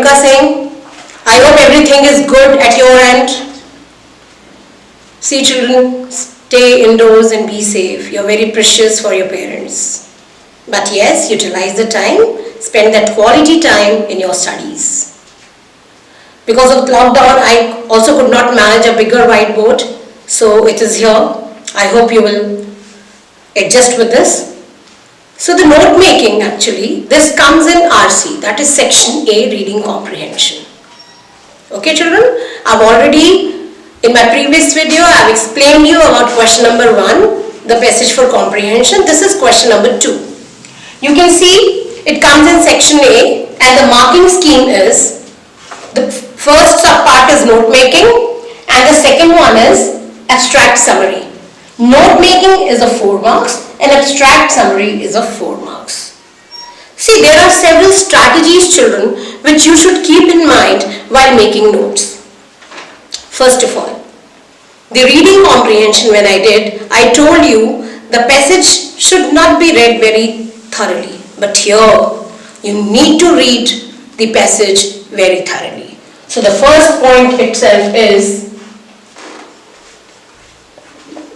Durga Singh. I hope everything is good at your end. See children, stay indoors and be safe. You're very precious for your parents. But yes, utilize the time, spend that quality time in your studies. Because of lockdown, I also could not manage a bigger whiteboard, so it is here. I hope you will adjust with this. So the note making actually, this comes in RC, that is section A, reading comprehension. Okay children, I've already, in my previous video, I've explained you about question number 1, the passage for comprehension. This is question number 2. You can see it comes in section A and the marking scheme is, the first subpart is note making and the second one is abstract summary. Note making is a 4 marks and abstract summary is a 4 marks. See, there are several strategies children which you should keep in mind while making notes. First of all, the reading comprehension when I did, I told you the passage should not be read very thoroughly. But here, you need to read the passage very thoroughly. So the first point itself is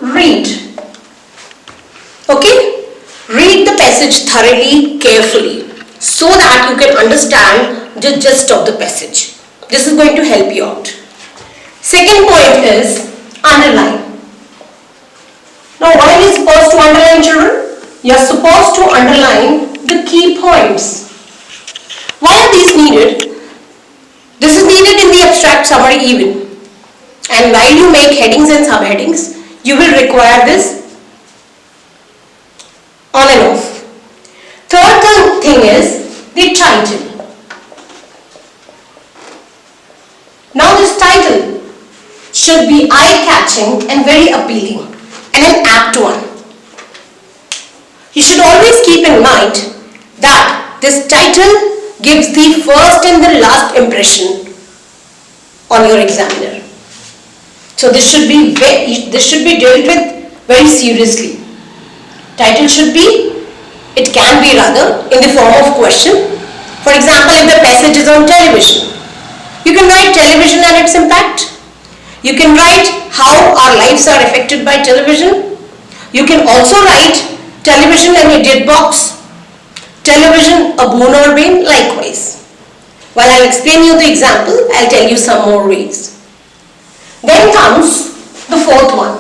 read. Okay? Read the passage thoroughly, carefully, so that you can understand the gist of the passage. This is going to help you out. Second point is underline. Now what are you supposed to underline children? You are supposed to underline the key points. Why are these needed? This is needed in the abstract summary even. And while you make headings and subheadings, you will require this on and off. Third thing is the title. Now this title should be eye-catching and very appealing and an apt one. You should always keep in mind that this title gives the first and the last impression on your examiner. So this should be dealt with very seriously. Title should be, it can be rather, in the form of question. For example, if the passage is on television, you can write television and its impact. You can write how our lives are affected by television. You can also write television an idiot box, television a boon or bane, likewise. While I'll explain you the example, I'll tell you some more ways. Then comes the fourth one,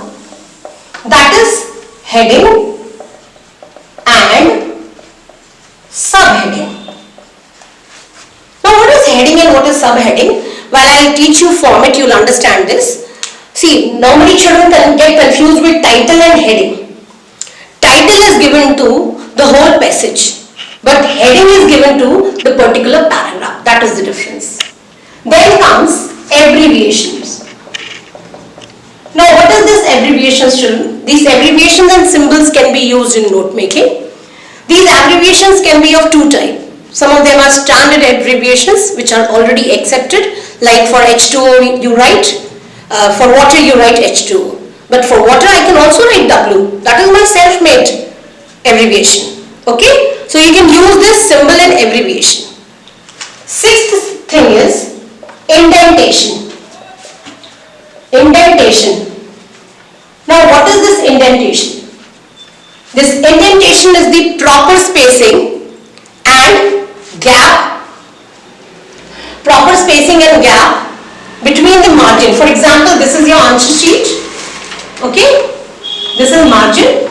that is heading and subheading. Now what is heading and what is subheading? While I'll teach you format, you'll understand this. See, normally children can get confused with title and heading. Title is given to the whole passage, but heading is given to the particular paragraph. That is the difference. Then comes abbreviations. Now what is this abbreviations children? These abbreviations and symbols can be used in note making. These abbreviations can be of two types. Some of them are standard abbreviations which are already accepted, like for H2O you write, for water you write H2O. But for water I can also write W. That is my self-made abbreviation. Okay? So you can use this symbol and abbreviation. Sixth thing is indentation. Indentation. Now what is this indentation? This indentation is the proper spacing and gap, proper spacing and gap between the margin. For example, this is your answer sheet. Okay? This is margin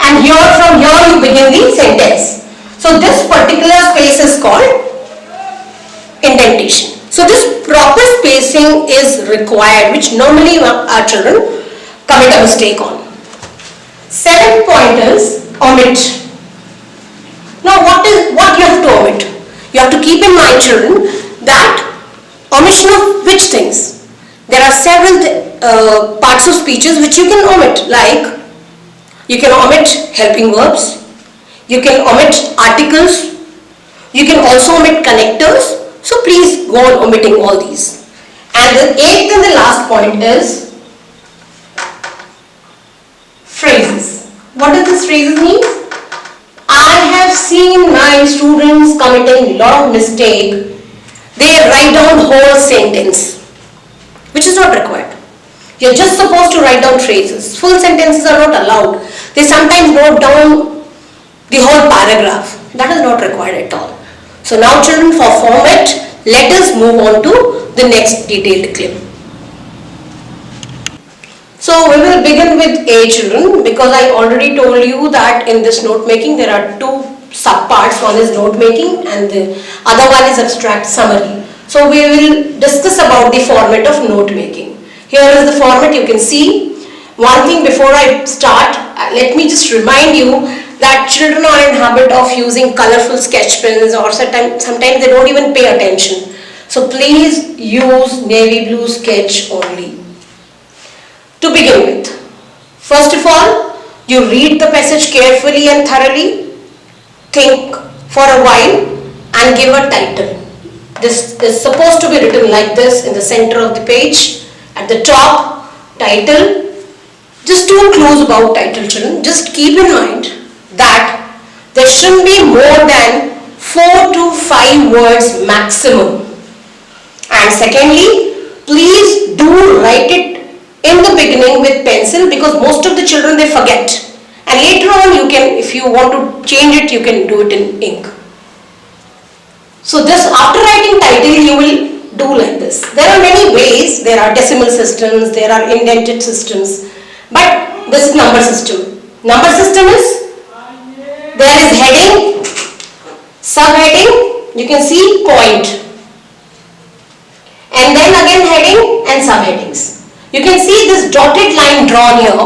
and here from here you begin the sentence. So this particular space is called indentation. So this proper spacing is required, which normally our children commit a mistake on. Seventh point is omit. Now what you have to omit? You have to keep in mind children that omission of which things? There are several parts of speeches which you can omit, like you can omit helping verbs, you can omit articles, you can also omit connectors. So please go on omitting all these. And the eighth and the last point is phrases. What does this phrases mean? I have seen my students committing a lot of mistake they write down whole sentence, which is not required. You're just supposed to write down phrases. Full sentences are not allowed. They sometimes note down the whole paragraph. That is not required at all. So now children, for format, let us move on to the next detailed clip. So we will begin with A, children, because I already told you that in this note making there are two subparts. One is note making and the other one is abstract summary. So we will discuss about the format of note making. Here is the format. You can see. One thing before I start, let me just remind you that children are in habit of using colorful sketch pens, or sometimes they don't even pay attention. So please use navy blue sketch only. To begin with, first of all, you read the passage carefully and thoroughly, think for a while and give a title. This is supposed to be written like this in the center of the page. At the top, title. Just two clues about title, children. Just keep in mind that there shouldn't be more than 4 to 5 words maximum. And secondly, please do write it in the beginning with pencil, because most of the children, they forget, and later on you can, if you want to change it, you can do it in ink. So this, after writing title, you will do like this. There are many ways. There are decimal systems, there are indented systems, but this is number system. Number system is, there is heading, subheading, you can see point, and then again heading and subheadings. You can see this dotted line drawn here,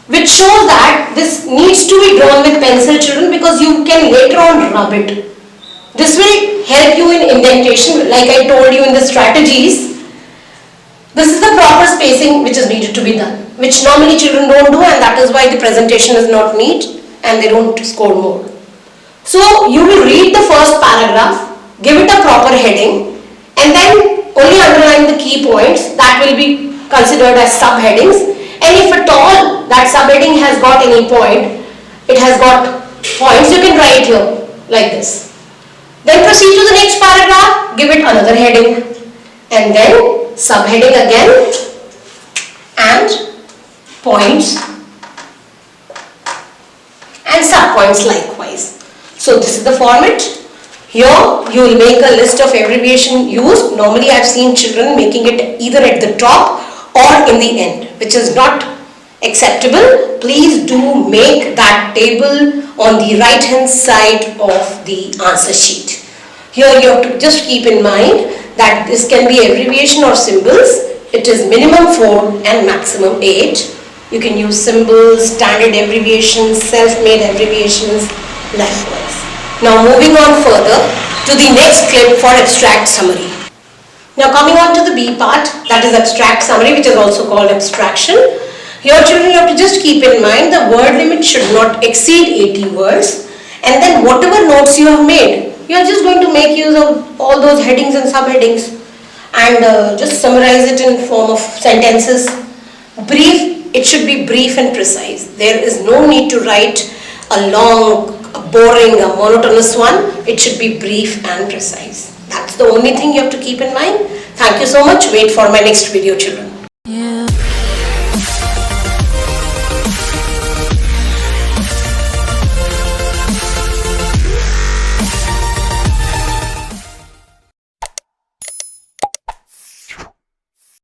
which shows that this needs to be drawn with pencil, children, because you can later on rub it. This will help you in indentation, like I told you in the strategies. This is the proper spacing which is needed to be done, which normally children don't do, and that is why the presentation is not neat and they don't score more. So you will read the first paragraph, give it a proper heading, and then only underline the key points that will be considered as subheadings, and if at all that subheading has got any point, it has got points, you can write here like this. Then proceed to the next paragraph, give it another heading, and then subheading again and points and subpoints likewise. So this is the format. Here you will make a list of abbreviation used. Normally I have seen children making it either at the top or in the end, which is not acceptable. Please do make that table on the right hand side of the answer sheet. Here you have to just keep in mind that this can be abbreviation or symbols. It is minimum 4 and maximum 8. You can use symbols, standard abbreviations, self-made abbreviations, likewise. Now moving on further to the next clip for abstract summary. Now coming on to the B part, that is abstract summary, which is also called abstraction. Here children, you have to just keep in mind the word limit should not exceed 80 words, and then whatever notes you have made, you are just going to make use of all those headings and subheadings and just summarize it in form of sentences. Brief, it should be brief and precise. There is no need to write a long, a boring, a monotonous one. It should be brief and precise. That's the only thing you have to keep in mind. Thank you so much. Wait for my next video, children.